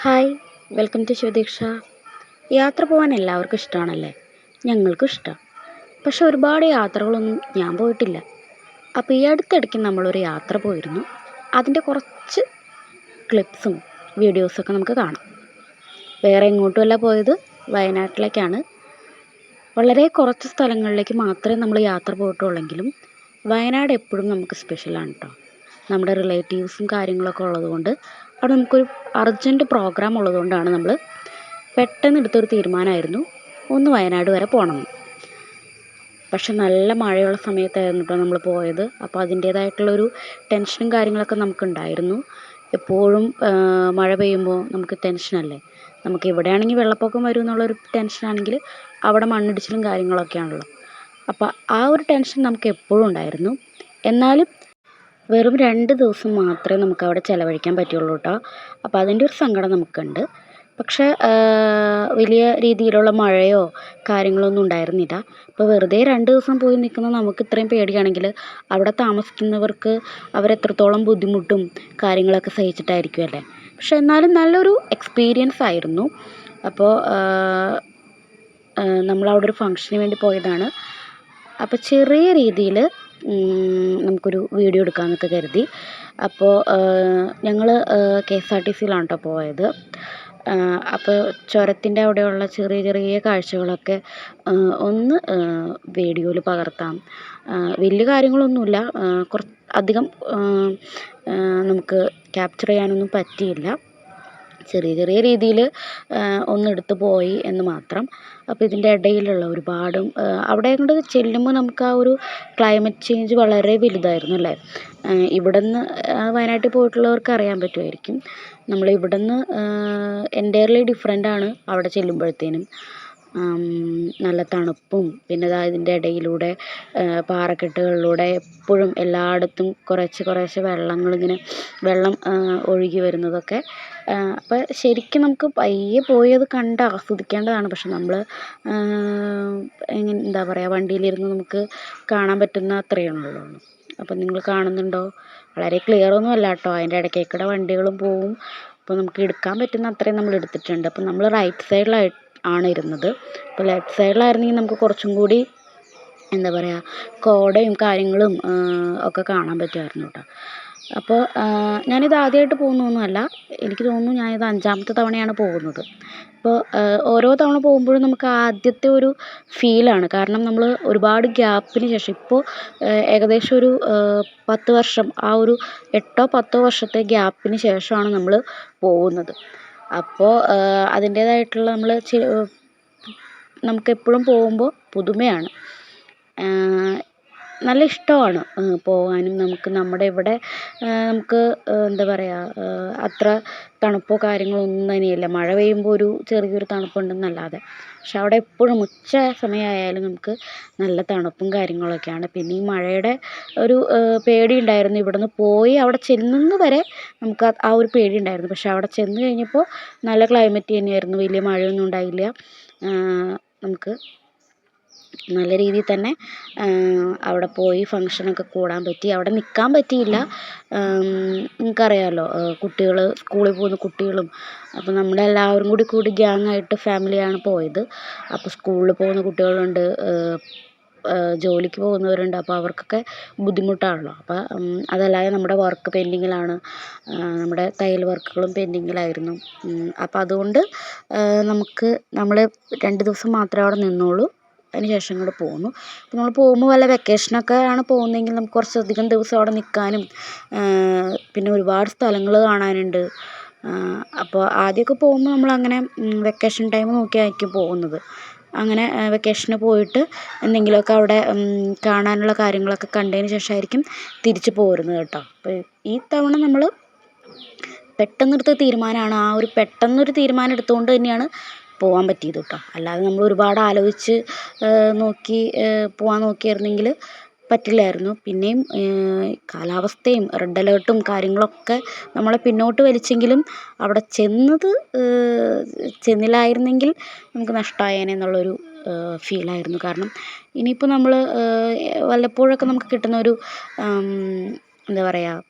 Hi, welcome to ശിവദീക്ഷ. യാത്ര പോകാൻ എല്ലാവർക്കും ഇഷ്ടമാണല്ലേ? ഞങ്ങൾക്കും ഇഷ്ടമാണ്. പക്ഷെ ഒരുപാട് യാത്രകളൊന്നും ഞാൻ പോയിട്ടില്ല. അപ്പോൾ ഈ അടുത്തിടയ്ക്ക് നമ്മളൊരു യാത്ര പോയിരുന്നു. അതിൻ്റെ കുറച്ച് ക്ലിപ്സും വീഡിയോസൊക്കെ നമുക്ക് കാണാം. വേറെ എങ്ങോട്ടുമല്ല പോയത്, വയനാട്ടിലേക്കാണ്. വളരെ കുറച്ച് സ്ഥലങ്ങളിലേക്ക് മാത്രമേ നമ്മൾ യാത്ര പോയിട്ടുള്ളെങ്കിലും വയനാട് എപ്പോഴും നമുക്ക് സ്പെഷ്യലാണ് കേട്ടോ. നമ്മുടെ റിലേറ്റീവ്സും കാര്യങ്ങളൊക്കെ ഉള്ളതുകൊണ്ട് അവിടെ നമുക്കൊരു അർജൻറ്റ് പ്രോഗ്രാം ഉള്ളതുകൊണ്ടാണ് നമ്മൾ പെട്ടെന്ന് എടുത്തൊരു തീരുമാനമായിരുന്നു ഒന്ന് വയനാട് വരെ പോകണമെന്ന്. പക്ഷെ നല്ല മഴയുള്ള സമയത്തായിരുന്നു കേട്ടോ നമ്മൾ പോയത്. അപ്പോൾ അതിൻ്റേതായിട്ടുള്ളൊരു ടെൻഷനും കാര്യങ്ങളൊക്കെ നമുക്കുണ്ടായിരുന്നു. എപ്പോഴും മഴ പെയ്യുമ്പോൾ നമുക്ക് ടെൻഷനല്ലേ. നമുക്ക് ഇവിടെയാണെങ്കിൽ വെള്ളപ്പൊക്കം വരും എന്നുള്ളൊരു ടെൻഷനാണെങ്കിൽ അവിടെ മണ്ണിടിച്ചിലും കാര്യങ്ങളൊക്കെയാണല്ലോ. അപ്പോൾ ആ ഒരു ടെൻഷൻ നമുക്ക് എപ്പോഴും ഉണ്ടായിരുന്നു. എന്നാലും വെറും 2 ദിവസം മാത്രമേ നമുക്ക് അവിടെ ചിലവഴിക്കാൻ പറ്റുള്ളൂ കേട്ടോ. അപ്പോൾ അതിൻ്റെ ഒരു സങ്കടം നമുക്കുണ്ട്. പക്ഷേ വലിയ രീതിയിലുള്ള മഴയോ കാര്യങ്ങളൊന്നും ഉണ്ടായിരുന്നില്ല. അപ്പോൾ വെറുതെ 2 ദിവസം പോയി നിൽക്കുന്ന നമുക്ക് ഇത്രയും പേടിയാണെങ്കിൽ അവിടെ താമസിക്കുന്നവർക്ക് അവരെത്രത്തോളം ബുദ്ധിമുട്ടും കാര്യങ്ങളൊക്കെ സഹിച്ചിട്ടായിരിക്കുമല്ലേ. പക്ഷെ എന്നാലും നല്ലൊരു എക്സ്പീരിയൻസ് ആയിരുന്നു. അപ്പോൾ നമ്മളവിടെ ഒരു ഫംഗ്ഷന് വേണ്ടി പോയതാണ്. അപ്പോൾ ചെറിയ രീതിയിൽ നമുക്കൊരു വീഡിയോ എടുക്കാമെന്നൊക്കെ കരുതി. അപ്പോൾ ഞങ്ങൾ KSRTCയിലാണ് കേട്ടോ പോയത്. അപ്പോൾ ചുരത്തിൻ്റെ അവിടെയുള്ള ചെറിയ ചെറിയ കാഴ്ചകളൊക്കെ ഒന്ന് വീഡിയോയിൽ പകർത്താം. വലിയ കാര്യങ്ങളൊന്നുമില്ല, അധികം നമുക്ക് ക്യാപ്ചർ ചെയ്യാനൊന്നും പറ്റിയില്ല. ചെറിയ ചെറിയ രീതിയിൽ ഒന്നെടുത്ത് പോയി എന്ന് മാത്രം. അപ്പോൾ ഇതിൻ്റെ ഇടയിലുള്ള ഒരുപാട് അവിടെ കൊണ്ട് ചെല്ലുമ്പോൾ നമുക്ക് ആ ഒരു ക്ലൈമറ്റ് ചേഞ്ച് വളരെ വലുതായിരുന്നു അല്ലേ. ഇവിടുന്ന് വയനാട്ടിൽ പോയിട്ടുള്ളവർക്ക് അറിയാൻ പറ്റുമായിരിക്കും. നമ്മൾ ഇവിടുന്ന് എൻറ്റയർലി ഡിഫറെൻ്റാണ് അവിടെ ചെല്ലുമ്പോഴത്തേനും. നല്ല തണുപ്പും പിന്നെ ഇതിൻ്റെ ഇടയിലൂടെ പാറക്കെട്ടുകളിലൂടെ എപ്പോഴും എല്ലായിടത്തും കുറേശ്ശെ വെള്ളം ഒഴുകി വരുന്നതൊക്കെ. അപ്പോൾ ശരിക്കും നമുക്ക് പയ്യെ പോയി അത് കണ്ട് ആസ്വദിക്കേണ്ടതാണ്. പക്ഷെ നമ്മൾ എന്താ പറയുക, വണ്ടിയിലിരുന്ന് നമുക്ക് കാണാൻ പറ്റുന്ന അത്രയേ ഉള്ളൂ. അപ്പോൾ നിങ്ങൾ കാണുന്നുണ്ടോ? വളരെ ക്ലിയറൊന്നും അല്ല കേട്ടോ, അതിൻ്റെ ഇടയ്ക്കൂടെ വണ്ടികളും പോവും. അപ്പോൾ നമുക്ക് എടുക്കാൻ പറ്റുന്ന അത്രയും നമ്മൾ എടുത്തിട്ടുണ്ട്. അപ്പോൾ നമ്മൾ റൈറ്റ് സൈഡിലായിട്ട് ആണ് ഇരുന്നത്. അപ്പോൾ ലെഫ്റ്റ് സൈഡിലായിരുന്നെങ്കിൽ നമുക്ക് കുറച്ചും കൂടി എന്താ പറയുക, കോടയും കാര്യങ്ങളും ഒക്കെ കാണാൻ പറ്റുമായിരുന്നു കേട്ടോ. അപ്പോൾ ഞാനിത് ആദ്യമായിട്ട് പോകുന്നതൊന്നുമല്ല. എനിക്ക് തോന്നുന്നു ഞാനിത് 5ാമത്തെ തവണയാണ് പോകുന്നത്. അപ്പോൾ ഓരോ തവണ പോകുമ്പോഴും നമുക്ക് ആദ്യത്തെ ഒരു ഫീലാണ്. കാരണം നമ്മൾ ഒരുപാട് ഗ്യാപ്പിന് ശേഷം, ഇപ്പോൾ ഏകദേശം ഒരു 10 വർഷം, ആ ഒരു 8 10 വർഷത്തെ ഗ്യാപ്പിന് ശേഷമാണ് നമ്മൾ പോകുന്നത്. അപ്പോൾ അതിൻ്റേതായിട്ടുള്ള നമുക്കെപ്പോഴും പോകുമ്പോൾ പുതുമയാണ്. നല്ല ഇഷ്ടമാണ് പോകാനും. നമ്മുടെ ഇവിടെ നമുക്ക് എന്താ പറയുക, അത്ര തണുപ്പോ കാര്യങ്ങളോ ഒന്നും തന്നെയില്ല. മഴ പെയ്യുമ്പോൾ ഒരു ചെറിയൊരു തണുപ്പുണ്ടെന്നല്ലാതെ. പക്ഷെ അവിടെ എപ്പോഴും ഉച്ച സമയമായാലും നമുക്ക് നല്ല തണുപ്പും കാര്യങ്ങളൊക്കെയാണ്. പിന്നെ ഈ മഴയുടെ ഒരു പേടി ഉണ്ടായിരുന്നു. ഇവിടുന്ന് പോയി അവിടെ ചെല്ലുന്നത് വരെ നമുക്ക് ആ ഒരു പേടി ഉണ്ടായിരുന്നു. പക്ഷെ അവിടെ ചെന്ന് കഴിഞ്ഞപ്പോൾ നല്ല ക്ലൈമറ്റ് തന്നെയായിരുന്നു. വലിയ മഴയൊന്നും ഉണ്ടായില്ല. നമുക്ക് നല്ല രീതിയിൽ തന്നെ അവിടെ പോയി ഫംഗ്ഷനൊക്കെ കൂടാൻ പറ്റി. അവിടെ നിൽക്കാൻ പറ്റിയില്ല. നിങ്ങൾക്കറിയാമല്ലോ, കുട്ടികൾ, സ്കൂളിൽ പോകുന്ന കുട്ടികളും. അപ്പോൾ നമ്മളെല്ലാവരും കൂടി ഗ്യാങ്ങായിട്ട് ഫാമിലിയാണ് പോയത്. അപ്പോൾ സ്കൂളിൽ പോകുന്ന കുട്ടികളുണ്ട്, ജോലിക്ക് പോകുന്നവരുണ്ട്. അപ്പോൾ അവർക്കൊക്കെ ബുദ്ധിമുട്ടാണല്ലോ. അപ്പോൾ അതല്ലാതെ നമ്മുടെ വർക്ക് പെൻഡിങ്ങിലാണ്. നമ്മുടെ തയ്യൽ വർക്കുകളും പെൻഡിങ്ങിലായിരുന്നു. അപ്പോൾ അതുകൊണ്ട് നമ്മൾ 2 ദിവസം മാത്രമേ അവിടെ നിന്നുള്ളൂ. അതിന് ശേഷം ഇങ്ങോട്ട് പോന്നു. അപ്പോൾ നമ്മൾ പോകുമ്പോൾ വല്ല വെക്കേഷനൊക്കെ ആണ് പോകുന്നതെങ്കിൽ നമുക്ക് കുറച്ചധികം ദിവസം അവിടെ നിൽക്കാനും പിന്നെ ഒരുപാട് സ്ഥലങ്ങൾ കാണാനുണ്ട്. അപ്പോൾ ആദ്യമൊക്കെ പോകുമ്പോൾ നമ്മളങ്ങനെ വെക്കേഷൻ ടൈം നോക്കിയായിരിക്കും പോകുന്നത്. അങ്ങനെ വെക്കേഷന് പോയിട്ട് എന്തെങ്കിലുമൊക്കെ അവിടെ കാണാനുള്ള കാര്യങ്ങളൊക്കെ കണ്ടതിന് ശേഷമായിരിക്കും തിരിച്ച് പോരുന്നത് കേട്ടോ. അപ്പോൾ ഈ തവണ നമ്മൾ പെട്ടെന്നെടുത്ത തീരുമാനമാണ്. ആ ഒരു പെട്ടെന്നൊരു തീരുമാനം എടുത്തുകൊണ്ട് തന്നെയാണ് പോകാൻ പറ്റിയത് കേട്ടോ. അല്ലാതെ നമ്മൾ ഒരുപാട് ആലോചിച്ച് പോകാൻ നോക്കിയായിരുന്നെങ്കിൽ പറ്റില്ലായിരുന്നു. പിന്നെയും കാലാവസ്ഥയും റെഡ് അലേർട്ടും കാര്യങ്ങളൊക്കെ നമ്മളെ പിന്നോട്ട് വലിച്ചെങ്കിലും അവിടെ ചെന്നില്ലായിരുന്നെങ്കിൽ നമുക്ക് നഷ്ടമായേനെ എന്നുള്ളൊരു ഫീലായിരുന്നു. കാരണം ഇനിയിപ്പോൾ നമ്മൾ വല്ലപ്പോഴൊക്കെ നമുക്ക് കിട്ടുന്നൊരു എന്താ പറയുക,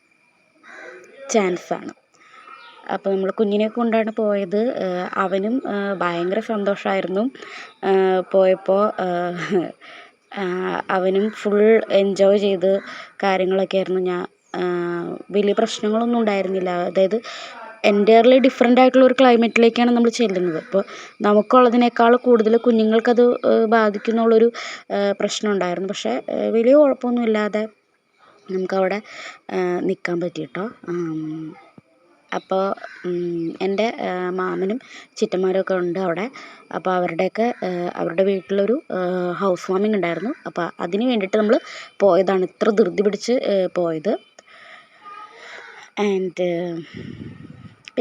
ചാൻസാണ്. അപ്പോൾ നമ്മൾ കുഞ്ഞിനെ കൊണ്ടാണ് പോയത്. അവനും ഭയങ്കര സന്തോഷമായിരുന്നു പോയപ്പോൾ. അവനും ഫുൾ എൻജോയ് ചെയ്ത് കാര്യങ്ങളൊക്കെ ആയിരുന്നു. വലിയ പ്രശ്നങ്ങളൊന്നും ഉണ്ടായിരുന്നില്ല. അതായത് എൻറ്റയർലി ഡിഫറെൻ്റ് ആയിട്ടുള്ള ഒരു ക്ലൈമറ്റിലേക്കാണ് നമ്മൾ ചെല്ലുന്നത്. അപ്പോൾ നമുക്കുള്ളതിനേക്കാൾ കൂടുതൽ കുഞ്ഞുങ്ങൾക്കത് ബാധിക്കുന്നുള്ളൊരു പ്രശ്നം ഉണ്ടായിരുന്നു. പക്ഷേ വലിയ കുഴപ്പമൊന്നുമില്ലാതെ നമുക്കവിടെ നിൽക്കാൻ പറ്റി കേട്ടോ. അപ്പോൾ എൻ്റെ മാമനും ചിറ്റന്മാരൊക്കെ ഉണ്ട് അവിടെ. അപ്പോൾ അവരുടെ വീട്ടിലൊരു ഹൗസ് വാമിങ് ഉണ്ടായിരുന്നു. അപ്പോൾ അതിന് വേണ്ടിയിട്ട് നമ്മൾ പോയതാണ്, ഇത്ര ധൃതി പിടിച്ച് പോയത്. ആൻഡ്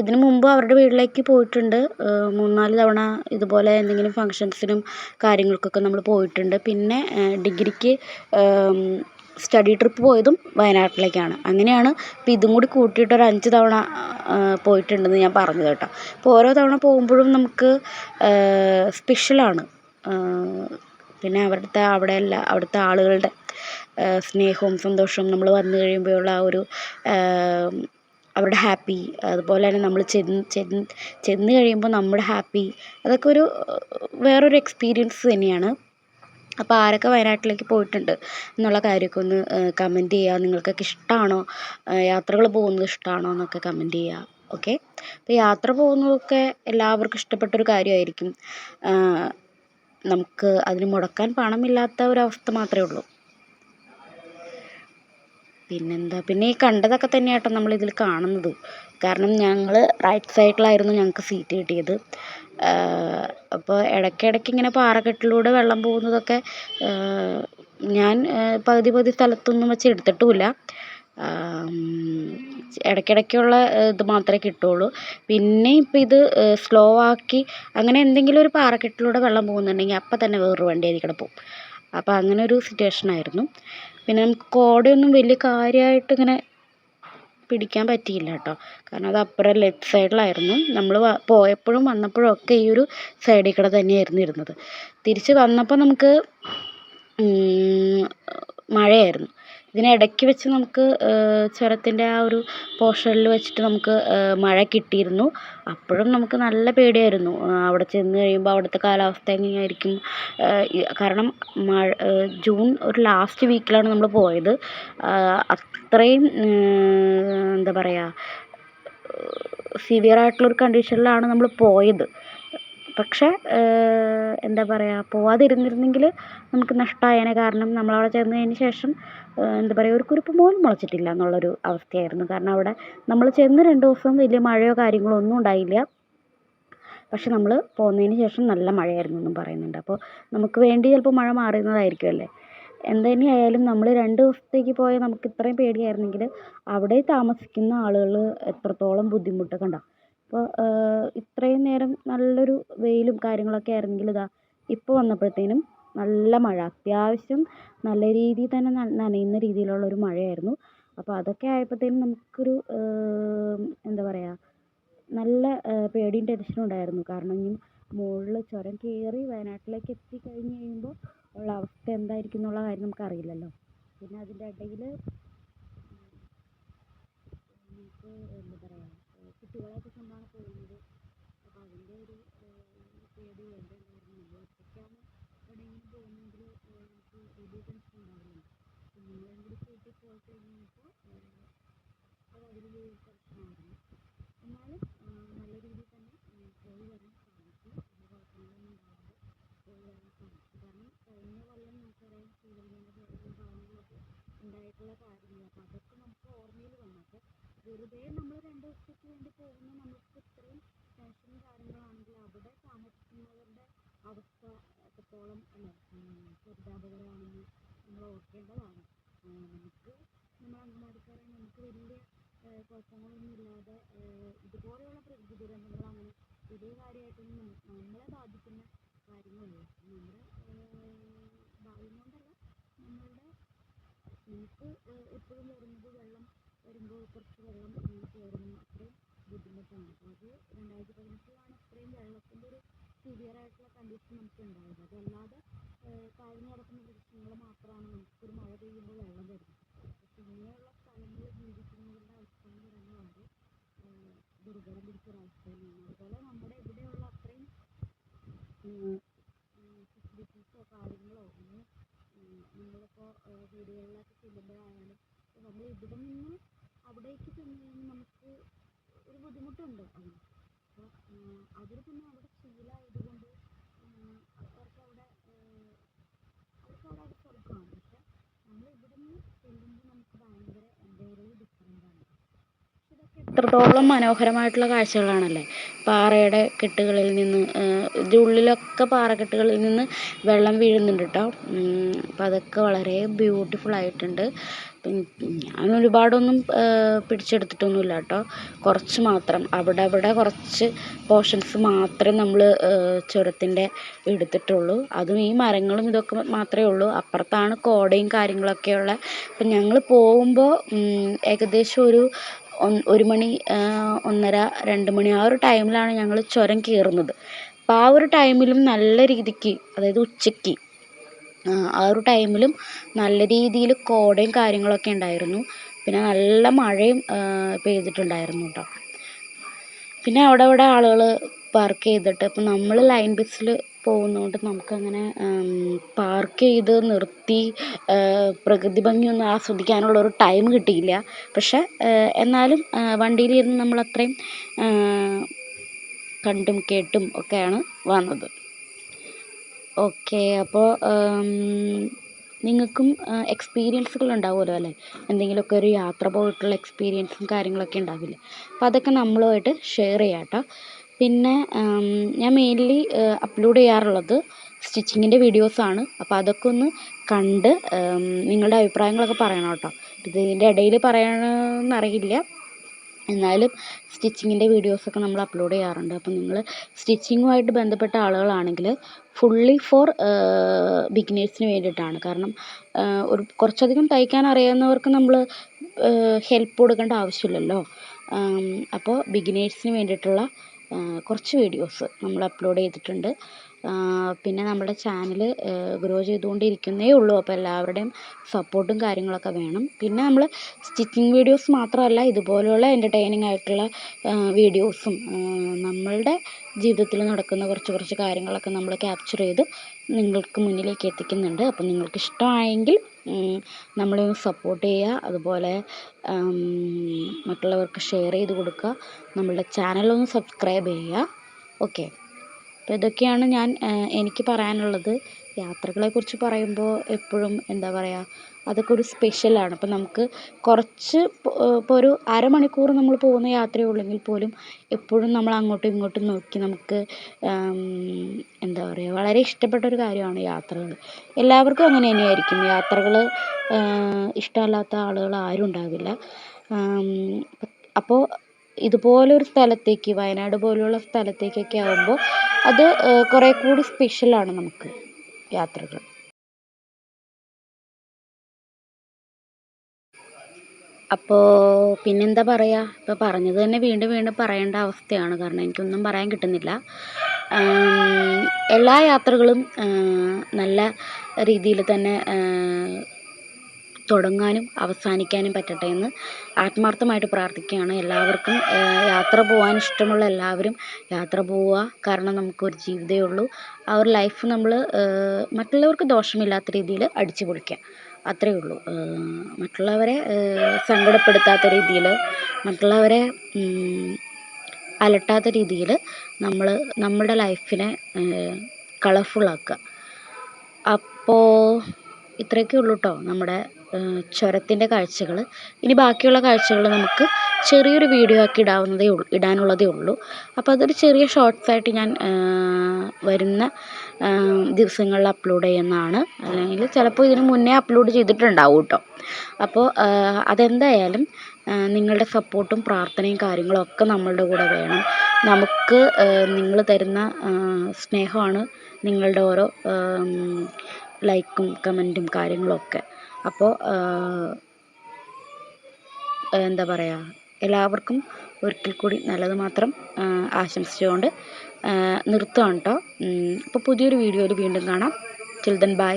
ഇതിനു മുമ്പ് അവരുടെ വീട്ടിലേക്ക് പോയിട്ടുണ്ട് 3-4 തവണ. ഇതുപോലെ എന്തെങ്കിലും ഫങ്ഷൻസിനും കാര്യങ്ങൾക്കൊക്കെ നമ്മൾ പോയിട്ടുണ്ട്. പിന്നെ ഡിഗ്രിക്ക് സ്റ്റഡി ട്രിപ്പ് പോയതും വയനാട്ടിലേക്കാണ്. അങ്ങനെയാണ് ഇപ്പോൾ ഇതും കൂടി കൂട്ടിയിട്ട് ഒരു 5 തവണ പോയിട്ടുണ്ടെന്ന് ഞാൻ പറഞ്ഞത് കേട്ടോ. അപ്പോൾ ഓരോ തവണ പോകുമ്പോഴും നമുക്ക് സ്പെഷ്യലാണ്. പിന്നെ അവിടുത്തെ ആളുകളുടെ സ്നേഹവും സന്തോഷവും, നമ്മൾ വന്നു കഴിയുമ്പോഴുള്ള ആ ഒരു അവരുടെ ഹാപ്പി, അതുപോലെ തന്നെ നമ്മൾ ചെന്ന് കഴിയുമ്പോൾ നമ്മുടെ ഹാപ്പി, അതൊക്കെ വേറൊരു എക്സ്പീരിയൻസ് തന്നെയാണ്. അപ്പോൾ ആരൊക്കെ വയനാട്ടിലേക്ക് പോയിട്ടുണ്ട് എന്നുള്ള കാര്യമൊക്കെ ഒന്ന് കമൻറ്റ് ചെയ്യുക. നിങ്ങൾക്കൊക്കെ ഇഷ്ടമാണോ, യാത്രകൾ പോകുന്നത് ഇഷ്ടമാണോ എന്നൊക്കെ കമൻറ്റ് ചെയ്യുക. ഓക്കെ. അപ്പോൾ യാത്ര പോകുന്നതൊക്കെ എല്ലാവർക്കും ഇഷ്ടപ്പെട്ടൊരു കാര്യമായിരിക്കും. നമുക്ക് അതിന് മുടക്കാൻ പണമില്ലാത്ത ഒരവസ്ഥ മാത്രമേ ഉള്ളൂ. പിന്നെ ഈ കണ്ടതൊക്കെ തന്നെയാട്ടോ നമ്മളിതിൽ കാണുന്നത്. കാരണം ഞങ്ങൾ റൈറ്റ് സൈഡിലായിരുന്നു ഞങ്ങൾക്ക് സീറ്റ് കിട്ടിയത്. അപ്പോൾ ഇടയ്ക്കിടയ്ക്ക് ഇങ്ങനെ പാറക്കെട്ടിലൂടെ വെള്ളം പോകുന്നതൊക്കെ ഞാൻ പകുതി സ്ഥലത്തൊന്നും വെച്ച് എടുത്തിട്ടുമില്ല. ഇടയ്ക്കിടയ്ക്കുള്ള ഇത് മാത്രമേ കിട്ടുള്ളൂ. പിന്നെ ഇപ്പം ഇത് സ്ലോ ആക്കി അങ്ങനെ എന്തെങ്കിലും ഒരു പാറക്കെട്ടിലൂടെ വെള്ളം പോകുന്നുണ്ടെങ്കിൽ അപ്പം തന്നെ വേറൊരു വണ്ടി അതിൽ കൂടെ പോകും. അപ്പോൾ അങ്ങനെ ഒരു സിറ്റുവേഷനായിരുന്നു. പിന്നെ നമുക്ക് കോടയൊന്നും വലിയ കാര്യമായിട്ട് ഇങ്ങനെ പിടിക്കാൻ പറ്റിയില്ല കേട്ടോ. കാരണം അത് അപ്പുറം ലെഫ്റ്റ് സൈഡിലായിരുന്നു. നമ്മൾ പോയപ്പോഴും വന്നപ്പോഴും ഒക്കെ ഈ ഒരു സൈഡിൽ കൂടെ തന്നെയായിരുന്നു ഇരുന്നത്. തിരിച്ച് വന്നപ്പോൾ നമുക്ക് മഴയായിരുന്നു. ഇതിനിടയ്ക്ക് വെച്ച് നമുക്ക് ചുരത്തിൻ്റെ ആ ഒരു പോർഷനിൽ വെച്ചിട്ട് നമുക്ക് മഴ കിട്ടിയിരുന്നു. അപ്പോഴും നമുക്ക് നല്ല പേടിയായിരുന്നു അവിടെ ചെന്ന് കഴിയുമ്പോൾ അവിടുത്തെ കാലാവസ്ഥ എങ്ങനെയായിരിക്കും. കാരണം ജൂൺ ഒരു ലാസ്റ്റ് വീക്കിലാണ് നമ്മൾ പോയത്. അത്രയും എന്താ പറയുക, സിവിയറായിട്ടുള്ളൊരു കണ്ടീഷനിലാണ് നമ്മൾ പോയത്. പക്ഷേ എന്താ പറയുക, പോവാതിരുന്നിരുന്നെങ്കിൽ നമുക്ക് നഷ്ടമായേനെ. കാരണം നമ്മളവിടെ ചെന്നതിന് ശേഷം എന്താ പറയുക, ഒരു കുരുപ്പ് പോലും മുളച്ചിട്ടില്ല എന്നുള്ളൊരു അവസ്ഥയായിരുന്നു. കാരണം അവിടെ നമ്മൾ ചെന്ന് 2 ദിവസം വലിയ മഴയോ കാര്യങ്ങളോ ഒന്നും ഉണ്ടായില്ല. പക്ഷെ നമ്മൾ പോന്നതിന് ശേഷം നല്ല മഴയായിരുന്നു എന്നും പറയുന്നുണ്ട്. അപ്പോൾ നമുക്ക് വേണ്ടി ചിലപ്പോൾ മഴ മാറുന്നതായിരിക്കുമല്ലേ. എന്ത് തന്നെയായാലും നമ്മൾ 2 ദിവസത്തേക്ക് പോയ നമുക്ക് ഇത്രയും പേടിയായിരുന്നെങ്കിൽ അവിടെ താമസിക്കുന്ന ആളുകൾ എത്രത്തോളം ബുദ്ധിമുട്ടൊക്കെ ഉണ്ടാകും. അപ്പോൾ ഇത്രയും നേരം നല്ലൊരു വെയിലും കാര്യങ്ങളൊക്കെ ആയിരുന്നെങ്കിൽ ഇപ്പോൾ വന്നപ്പോഴത്തേനും നല്ല മഴ, അത്യാവശ്യം നല്ല രീതിയിൽ തന്നെ നനയുന്ന രീതിയിലുള്ളൊരു മഴയായിരുന്നു. അപ്പോൾ അതൊക്കെ ആയപ്പോഴത്തേനും നമുക്കൊരു എന്താ പറയുക, നല്ല പേടിയും ടെൻഷനും ഉണ്ടായിരുന്നു. കാരണം ഇനി മുകളിൽ ചുരം കയറി വയനാട്ടിലേക്ക് എത്തിക്കഴിഞ്ഞ് കഴിയുമ്പോൾ ഉള്ള അവസ്ഥ എന്തായിരിക്കും എന്നുള്ള കാര്യം നമുക്കറിയില്ലല്ലോ. പിന്നെ അതിൻ്റെ ഇടയിൽ നമുക്ക് എന്താ പറയുക, കുട്ടികളെയൊക്കെ കൊണ്ടാണ് പോകുന്നത്. അപ്പോൾ അതിൻ്റെ ഒരു പേടി വേണ്ട ഉണ്ടായിരുന്നു. നമ്മൾ ഒറ്റയ്ക്കാണ് എവിടെയെങ്കിലും പോകുന്നെങ്കിൽ നമുക്ക് വലിയ ടെൻഷൻ ഉണ്ടാവില്ല. കുഞ്ഞുങ്ങളെയും കൂടി കൂട്ടി പോയി കഴിഞ്ഞപ്പോൾ അത് അതിലൊരു ടെൻഷനായിരുന്നു. എന്നാലും നല്ല രീതിയിൽ തന്നെ പോയി വരാൻ സാധിച്ചു. വലിയ കുഴപ്പങ്ങളൊന്നും ഉണ്ടാവാതെ പോയി വരാൻ സാധിച്ചു. കാരണം കഴിഞ്ഞ കൊല്ലം നമുക്കറിയാം ചൂരൽമലയുടെ ഭാഗങ്ങളൊക്കെ ഉണ്ടായിട്ടുള്ള കാര്യങ്ങൾ. അപ്പോൾ അതൊക്കെ നമുക്ക് ഓർമ്മയിൽ വന്നു. അപ്പോൾ വെറുതെ നമ്മൾ 2 ദിവസത്തേക്ക് വേണ്ടി പോകുന്ന നമുക്ക് ഇത്രയും ടെൻഷനും കാര്യങ്ങളാണെങ്കിൽ അവിടെ താമസിക്കുന്നവരുടെ അവസ്ഥ എത്രത്തോളം പരിതാപകരമാണെന്ന് നമ്മൾ ഓർക്കേണ്ടതാണ്. നമ്മൾ അങ്കമാലിക്കാരായ നമുക്ക് വലിയ കുഴപ്പങ്ങളൊന്നും ഇല്ലാതെ ഇതുപോലെയുള്ള പ്രകൃതി ദുരന്തങ്ങൾ അങ്ങനെ വലിയ കാര്യമായിട്ടൊന്നും നമ്മളെ ബാധിക്കുന്ന കാര്യങ്ങളുള്ളൂ. നമ്മുടെ ഭാഗ്യം കൊണ്ടല്ല, നമുക്ക് എപ്പോഴും വരുന്നത് വെള്ളം വരുമ്പോൾ കുറച്ച് വെള്ളം കയറുന്നു, അത്രയും ബുദ്ധിമുട്ടാണ്. അപ്പോൾ അത് 2018 അത്രയും വെള്ളത്തിൻ്റെ ഒരു സിവിയറായിട്ടുള്ള കണ്ടീഷൻ നമുക്ക് ഉണ്ടായത്. അതല്ലാതെ താഴ്ന്നു കിടക്കുന്ന പ്രദേശങ്ങൾ മാത്രമാണ് നമുക്കൊരു മഴ പെയ്യുമ്പോൾ വെള്ളം വരുന്നത്. അപ്പോൾ ഇങ്ങനെയുള്ള സ്ഥലങ്ങളിൽ ജീവിക്കുന്നവരുടെ അവസ്ഥ എന്ന് പറയുന്നത് വളരെ ദുർഘടം പിടിച്ചൊരവസ്ഥ തന്നെയാണ്. അതുപോലെ നമ്മുടെ ഇവിടെയുള്ള അത്രയും ഫെസിലിറ്റീസോ കാര്യങ്ങളോ ഒന്നും നമ്മളിപ്പോൾ വീടുകളിലൊക്കെ ചെല്ലുമ്പോഴായാലും നമ്മൾ ഇവിടെ നിന്ന് അവിടേക്ക് ചെന്ന് കഴിഞ്ഞാൽ നമുക്ക് ഒരു ബുദ്ധിമുട്ടുണ്ട് അതിന്. അപ്പോൾ അവർ പിന്നെ അവിടെ ശീലമായതുകൊണ്ട് അവർക്കവിടെ അത് സ്വർഗ്ഗമാണ്. പക്ഷെ നമ്മൾ ഇവിടെ നിന്ന് ചെല്ലുമ്പോൾ നമുക്ക് ഭയങ്കര എൻ്റയർലി ഡിഫറെൻ്റാണ്. എത്രത്തോളം മനോഹരമായിട്ടുള്ള കാഴ്ചകളാണല്ലേ. പാറയുടെ കെട്ടുകളിൽ നിന്ന് ഇതിൻ്റെ ഉള്ളിലൊക്കെ പാറക്കെട്ടുകളിൽ നിന്ന് വെള്ളം വീഴുന്നുണ്ട് കേട്ടോ. അപ്പോൾ അതൊക്കെ വളരെ ബ്യൂട്ടിഫുൾ ആയിട്ടുണ്ട്. ഞാൻ ഒരുപാടൊന്നും പിടിച്ചെടുത്തിട്ടൊന്നുമില്ല കേട്ടോ. കുറച്ച് മാത്രം അവിടെ കുറച്ച് പോർഷൻസ് മാത്രമേ നമ്മൾ ചുരത്തിൻ്റെ എടുത്തിട്ടുള്ളൂ. അതും ഈ മരങ്ങളും ഇതൊക്കെ മാത്രമേ ഉള്ളൂ. അപ്പുറത്താണ് കോടയും കാര്യങ്ങളൊക്കെയുള്ള. അപ്പം ഞങ്ങൾ പോകുമ്പോൾ ഏകദേശം ഒരു മണി 1:30 2 മണി ആ ഒരു ടൈമിലാണ് ഞങ്ങൾ ചുരം കയറുന്നത്. അപ്പോൾ ആ ഒരു ടൈമിലും നല്ല രീതിക്ക്, അതായത് ഉച്ചയ്ക്ക് ആ ഒരു ടൈമിലും നല്ല രീതിയിൽ കോടയും കാര്യങ്ങളൊക്കെ ഉണ്ടായിരുന്നു. പിന്നെ നല്ല മഴയും പെയ്തിട്ടുണ്ടായിരുന്നു കേട്ടോ. പിന്നെ അവിടെ ആളുകൾ പാർക്ക് ചെയ്തിട്ട്, ഇപ്പം നമ്മൾ ലൈൻ ബസ്സിൽ പോകുന്നതുകൊണ്ട് നമുക്കങ്ങനെ പാർക്ക് ചെയ്ത് നിർത്തി പ്രകൃതി ഭംഗിയൊന്നും ആസ്വദിക്കാനുള്ളൊരു ടൈം കിട്ടിയില്ല. പക്ഷെ എന്നാലും വണ്ടിയിലിരുന്ന് നമ്മളത്രയും കണ്ടും കേട്ടും ഒക്കെയാണ് വന്നത്. ഓക്കെ, അപ്പോൾ നിങ്ങൾക്കും എക്സ്പീരിയൻസുകൾ ഉണ്ടാവുമല്ലോ അല്ലേ. എന്തെങ്കിലുമൊക്കെ ഒരു യാത്ര പോയിട്ടുള്ള എക്സ്പീരിയൻസും കാര്യങ്ങളൊക്കെ ഉണ്ടാവില്ലേ. അപ്പോൾ അതൊക്കെ നമ്മളുമായിട്ട് ഷെയർ ചെയ്യാം കേട്ടോ. പിന്നെ ഞാൻ മെയിൻലി അപ്ലോഡ് ചെയ്യാറുള്ളത് സ്റ്റിച്ചിങ്ങിൻ്റെ വീഡിയോസാണ്. അപ്പോൾ അതൊക്കെ ഒന്ന് കണ്ട് നിങ്ങളുടെ അഭിപ്രായങ്ങളൊക്കെ പറയണം കേട്ടോ. ഇതിൻ്റെ ഇടയിൽ പറയണമെന്നറിയില്ല, എന്നാലും സ്റ്റിച്ചിങ്ങിൻ്റെ വീഡിയോസൊക്കെ നമ്മൾ അപ്ലോഡ് ചെയ്യാറുണ്ട്. അപ്പം നിങ്ങൾ സ്റ്റിച്ചിങ്ങുമായിട്ട് ബന്ധപ്പെട്ട ആളുകളാണെങ്കിൽ ഫുള്ളി ഫോർ ബിഗിനേഴ്സിന് വേണ്ടിയിട്ടാണ്. കാരണം കുറച്ചധികം തയ്ക്കാൻ അറിയാവുന്നവർക്ക് നമ്മൾ ഹെൽപ്പ് കൊടുക്കേണ്ട ആവശ്യമില്ലല്ലോ. അപ്പോൾ ബിഗിനേഴ്സിന് വേണ്ടിയിട്ടുള്ള കുറച്ച് വീഡിയോസ് നമ്മൾ അപ്ലോഡ് ചെയ്തിട്ടുണ്ട്. പിന്നെ നമ്മുടെ ചാനൽ ഗ്രോ ചെയ്തുകൊണ്ടിരിക്കുന്നേ ഉള്ളൂ. അപ്പോൾ എല്ലാവരുടെയും സപ്പോർട്ടും കാര്യങ്ങളൊക്കെ വേണം. പിന്നെ നമ്മൾ സ്റ്റിച്ചിങ് വീഡിയോസ് മാത്രമല്ല, ഇതുപോലെയുള്ള എൻ്റർടൈനിങ് ആയിട്ടുള്ള വീഡിയോസും നമ്മളുടെ ജീവിതത്തിൽ നടക്കുന്ന കുറച്ച് കാര്യങ്ങളൊക്കെ നമ്മൾ ക്യാപ്ചർ ചെയ്ത് നിങ്ങൾക്ക് മുന്നിലേക്ക് എത്തിക്കുന്നുണ്ട്. അപ്പം നിങ്ങൾക്ക് ഇഷ്ടമായെങ്കിൽ നമ്മളെ സപ്പോർട്ട് ചെയ്യുക. അതുപോലെ മറ്റുള്ളവർക്ക് ഷെയർ ചെയ്ത് കൊടുക്കുക. നമ്മളുടെ ചാനലൊന്ന് സബ്സ്ക്രൈബ് ചെയ്യുക. ഓക്കെ, അപ്പോൾ ഇതൊക്കെയാണ് എനിക്ക് പറയാനുള്ളത്. യാത്രകളെക്കുറിച്ച് പറയുമ്പോൾ എപ്പോഴും എന്താ പറയുക, അതൊക്കെ ഒരു സ്പെഷ്യലാണ്. അപ്പോൾ നമുക്ക് ഇപ്പോൾ ഒരു അരമണിക്കൂർ നമ്മൾ പോകുന്ന യാത്രയുള്ളെങ്കിൽ പോലും എപ്പോഴും നമ്മൾ അങ്ങോട്ടും ഇങ്ങോട്ടും നോക്കി നമുക്ക് എന്താ പറയുക, വളരെ ഇഷ്ടപ്പെട്ടൊരു കാര്യമാണ് യാത്രകൾ. എല്ലാവർക്കും അങ്ങനെ തന്നെയായിരിക്കും. യാത്രകൾ ഇഷ്ടമല്ലാത്ത ആളുകൾ ആരും ഉണ്ടാവില്ല. അപ്പോൾ ഇതുപോലൊരു സ്ഥലത്തേക്ക്, വയനാട് പോലുള്ള സ്ഥലത്തേക്കൊക്കെ ആകുമ്പോൾ അത് കുറേ കൂടി സ്പെഷ്യലാണ് നമുക്ക് യാത്രകൾ. അപ്പോൾ പിന്നെന്താ പറയുക, ഇപ്പോൾ പറഞ്ഞത് തന്നെ വീണ്ടും പറയേണ്ട അവസ്ഥയാണ്. കാരണം എനിക്കൊന്നും പറയാൻ കിട്ടുന്നില്ല. എല്ലാ യാത്രകളും നല്ല രീതിയിൽ തന്നെ തുടങ്ങാനും അവസാനിക്കാനും പറ്റട്ടെ എന്ന് ആത്മാർത്ഥമായിട്ട് പ്രാർത്ഥിക്കുകയാണ്. എല്ലാവർക്കും യാത്ര പോകാൻ ഇഷ്ടമുള്ള എല്ലാവരും യാത്ര പോവുക. കാരണം നമുക്കൊരു ജീവിതമേ ഉള്ളൂ. ആ ഒരു ലൈഫ് നമ്മൾ മറ്റുള്ളവർക്ക് ദോഷമില്ലാത്ത രീതിയിൽ അടിച്ചു പൊളിക്കുക, അത്രയേ ഉള്ളൂ. മറ്റുള്ളവരെ സങ്കടപ്പെടുത്താത്ത രീതിയിൽ, മറ്റുള്ളവരെ അലട്ടാത്ത രീതിയിൽ നമ്മുടെ ലൈഫിനെ കളർഫുള്ളാക്കുക. അപ്പോൾ ഇത്രയൊക്കെ ഉള്ളൂ കേട്ടോ നമ്മുടെ ചുരത്തിൻ്റെ കാഴ്ചകൾ. ഇനി ബാക്കിയുള്ള കാഴ്ചകൾ നമുക്ക് ചെറിയൊരു വീഡിയോ ആക്കി ഇടാനുള്ളതേ ഉള്ളൂ. അപ്പോൾ അതൊരു ചെറിയ ഷോർട്സായിട്ട് ഞാൻ വരുന്ന ദിവസങ്ങളിൽ അപ്ലോഡ് ചെയ്യുന്നതാണ്. അല്ലെങ്കിൽ ചിലപ്പോൾ ഇതിന് മുന്നേ അപ്ലോഡ് ചെയ്തിട്ടുണ്ടാവും കേട്ടോ. അപ്പോൾ അതെന്തായാലും നിങ്ങളുടെ സപ്പോർട്ടും പ്രാർത്ഥനയും കാര്യങ്ങളും ഒക്കെ നമ്മളുടെ കൂടെ വേണം. നമുക്ക് നിങ്ങൾ തരുന്ന സ്നേഹമാണ് നിങ്ങളുടെ ഓരോ ലൈക്കും കമൻറ്റും കാര്യങ്ങളൊക്കെ. അപ്പോൾ എന്താ പറയുക, എല്ലാവർക്കും ഒരിക്കൽ കൂടി നല്ലത് മാത്രം ആശംസിച്ചുകൊണ്ട് നിർത്തുകയാണ് കേട്ടോ. അപ്പോൾ പുതിയൊരു വീഡിയോയിൽ വീണ്ടും കാണാം. Till then bye.